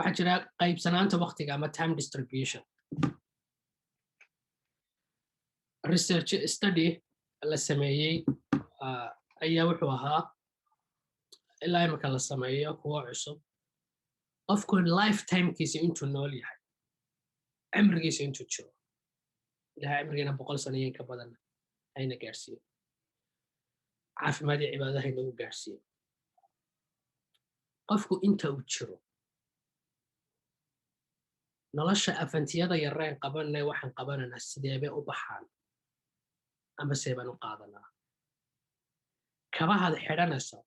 waxaa jira qaybsanaanta waqtiga ama time distribution. Research study la sameeyey ayaa wuxuu ahaa ilaa imika la sameeyo kuwa cusub qofku lifetimekiisa intuu nool yahay cimrigiisa intuu jiro ilaahay cimrigiina 100 sano iyo ka badan ayna gaarsiiyo caafimaad iyo cibaadaha inagu gaarsiiyo qofku inta uu jiro nolosha afantiyada yareen qabanay waxaan qabananaa sideebe u baxaan ama seebaan u qaadanaa kabahaad xidhanaysa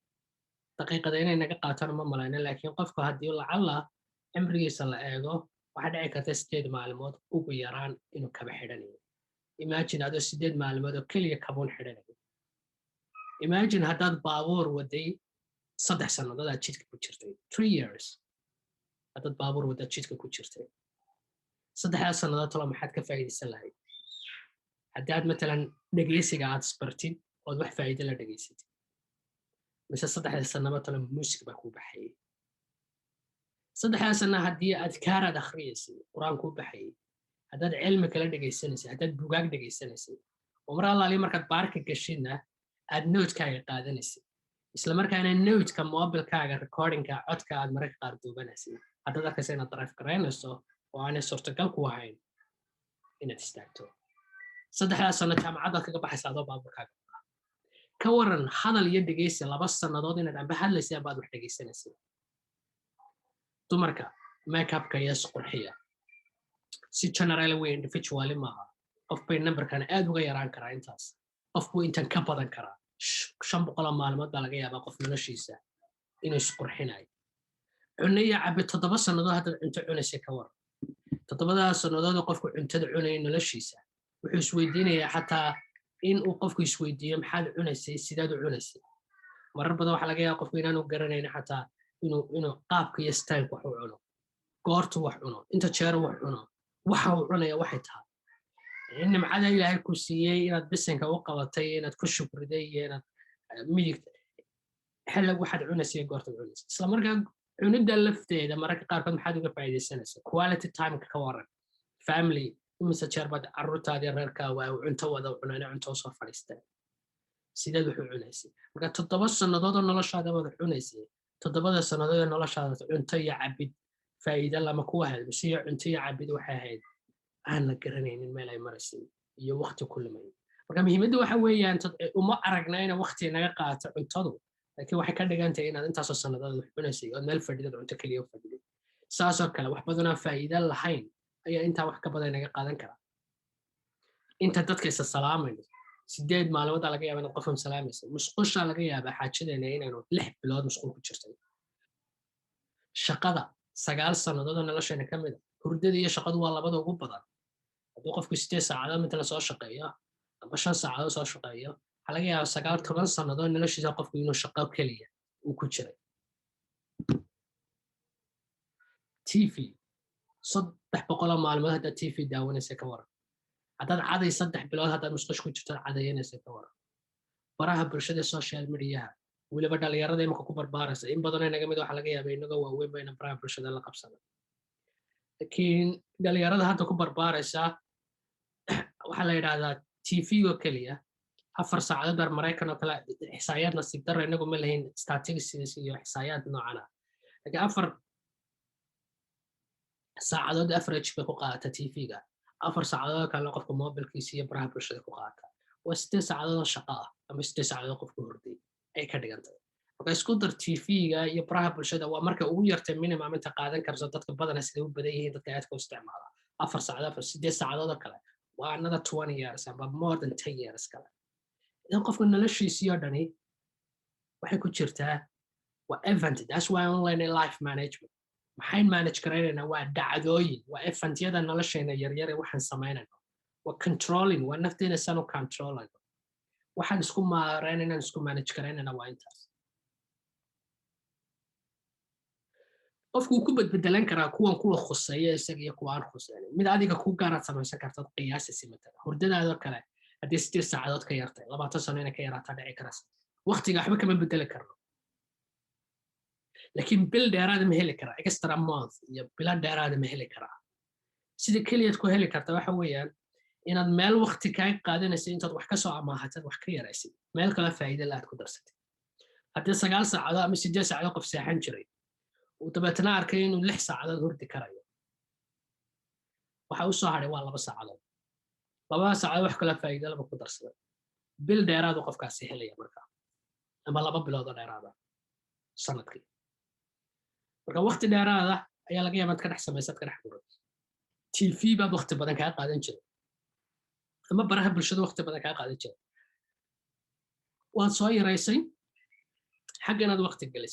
daqiiqada inay naga qaataan ma malayna laakiin qofku haddii lacalla cimrigiisa la eego waxaa dhici karta 8 maalmood ugu yaraan inuu kaba xidhanayo imagine adoo 8 maalmood oo keliya kabuun xidhanayo imagine haddaad baabuur waday 3 sannadood aad jidka ku jirtay 3 years haddaad baabuur wadaad jidka ku jirtay 3 sannadood talo maxaad ka faa'iidaysan lahayd haddaad matalan dhegeysiga aad isbartid ood wax faa'iido la dhegeysatid mise 3 sannadood talo muusik baa ku baxayay 3 sannadood haddii aad kaaraad akhriyeysay quraan ku baxayay haddaad cilmi kala dhegeysanaysay haddaad buugaag dhegeysanaysay oo mar allaali markaad baarka gashidna aad noodkaaga qaadanaysay isla markaana noodka mobilkaaga recordingka codka aad mararka qaar duubanaysay haddaad arkaysa inaad drive garaynayso oo aanay suurtagal ku ahayn inaad istaagto 3 sano jaamacadaad kaga baxaysa adoo baaburkaaga ka waran hadal iyo dhegeysi 2 sannadood inaad amba hadlaysay abaad wax dhegeysanaysay dumarka makeupka iyo isqurxiya si general way individually maaha qof bay numberkan aad uga yaraan karaa intaas qof buu intan ka badan karaa 500 maalmood baa laga yaabaa qof noloshiisa inuu isqurxinayo cunno iyo cabbi 7 sannadood haddaad cunto cunaysay ka waran 7 sannadood qofku cuntada cunayay noloshiisa wuxuu isweydiinayaa xataa in uu qofku isweydiiyo maxaad cunaysay sidaad u cunaysay marar badan waxaa laga yaabaa qofku inaanu garanaynin xataa inuu qaabka iyo styleka wax u cuno goortu wax cuno inta jeer wax cuno waxa uu cunaya waxay tahay in nimcada ilaahay ku siiyey inaad bisinka u qabatay inaad ku shukriday iyo inaad midigta xillig waxaad cunaysay goorta cunaysay isla markaa cunida lafteeda mararka qaarkood maxaad uga faa'iidaysanaysaa quality time ka waran family imise jeer baad carruurtaadii reerkaa waa cunto wada cunayna cunto soo fadhiisteen sidaad wax u cunaysay marka 7 sannadood oo noloshaada wada cunaysay 7 sannadood oo noloshaada cunto iyo cabid faa'iido lama ku helmo si cunto iyo cabid waxay ahayd aan la garanaynin meel ay maraysay iyo waqti ku lumay marka muhiimaddu waxa weeyaan uma aragna in waqti naga qaato cuntadu laakiin waxay ka dhigan tahay inaad intaas oo sannadood wax cunaysay oo meel fadhido cunto kaliya u fadhido saas oo kale wax badan oo faa'iido lahayn ayaa inta wax ka badan naga qaadan kara inta dadka is salaamayno 8 maalmood laga yaabaa in qofka salaamaysa musqusha laga yaabaa xaajadeena inaynu 6 bilood musqul ku jirtay shaqada 9 sannadood oo nolosheena ka mid ah hurdada iyo shaqadu waa labada ugu badan haddii qofku 8 saacadood mid la soo shaqeeyo ama 5 saacadood soo shaqeeyo waxa laga yaabaa 9 sannadood noloshiisa qofku inuu shaqo kaliya uu ku jiray TV 300 maalmood haddaad TV daawanaysa ka waran haddaad caday 3 bilood haddaad musqusha ku jirto cadaynaysa ka waran baraha bulshada social mediaha weliba dhalinyarada imika ku barbaaraysa in badan inaga mid waxa laga yaabaa inagoo waaweyn bayna baraha bulshada la qabsana laakiin dhalinyarada hadda ku barbaaraysa waxaa la yidhaahdaa TV-go keliya 4 saacadood bar Maraykan oo kale xisaayaad nasiib darro inagu ma lahayn statistics iyo xisaayaad noocan ah laakiin 4 saacadood average bay ku qaadata TV-ga 4 saacadood kale qofka mobilkiisa iyo baraha bulshada ku qaata waa 8 saacadood shaqo ah ama 8 saacadood qofku hurday ay ka dhigantay marka isku dar TV-ga iyo baraha bulshada waa marka ugu yartay minimum inta qaadan karso dadka badan sida u badan yihiin dadka aadka u isticmaala 4 saacadood 8 saacadood kale waa another 20 years ama more than 10 years kale idan qofka noloshiisa oo dhani waxay ku jirtaa waa event that's why online life management maxay manage karaynaa waa dhacdooyin waa eventiyada nolosheena yaryar ee waxaan sameynayno waa controlling waa nafteena sanu controlling waxaan isku maareynayna isku manage karaynaa waa intaas qofku ku bedbedelan karaa kuwa khuseeya isaga iyo kuwa aan khuseynin mid adiga ku gaaraad samaysan kartad qiyaasi simatada hurdadaada kale haddii 8 saacadood ka yartay 20 sano inay ka yaraataa dhici karaysa waqtiga waxba kama bedeli karno laakiin bil dheeraada ma heli karaa extra month iyo bila dheeraada ma heli karaa sida keliyaad ku heli karta waxa weeyaan inaad meel waqti kaaga qaadanaysa intaad wax ka soo amaahatad wax ka yaraysid meel kale faa'iido la aad ku darsatid haddii 9 saacadood ama 8 saacadood qof seexan jiray uu dabeetana arkay inuu 6 saacadood hurdi karayo waxa u soo hadhay waa 2 saacadood 2 saacadood wax kale faa'iido laba ku darsaday bil dheeraad qofkaasi helaya markaa ama 2 bilood oo dheeraada sanadkii marka waqti dheeraada ayaa laga yaabaa ka dhex samaysad ka dhex guro TV baad waqti badan kaa qaadan jiray ama baraha bulshada waqti badan kaa qaadan jiray waad soo yaraysay xagga inaad waqti gelisay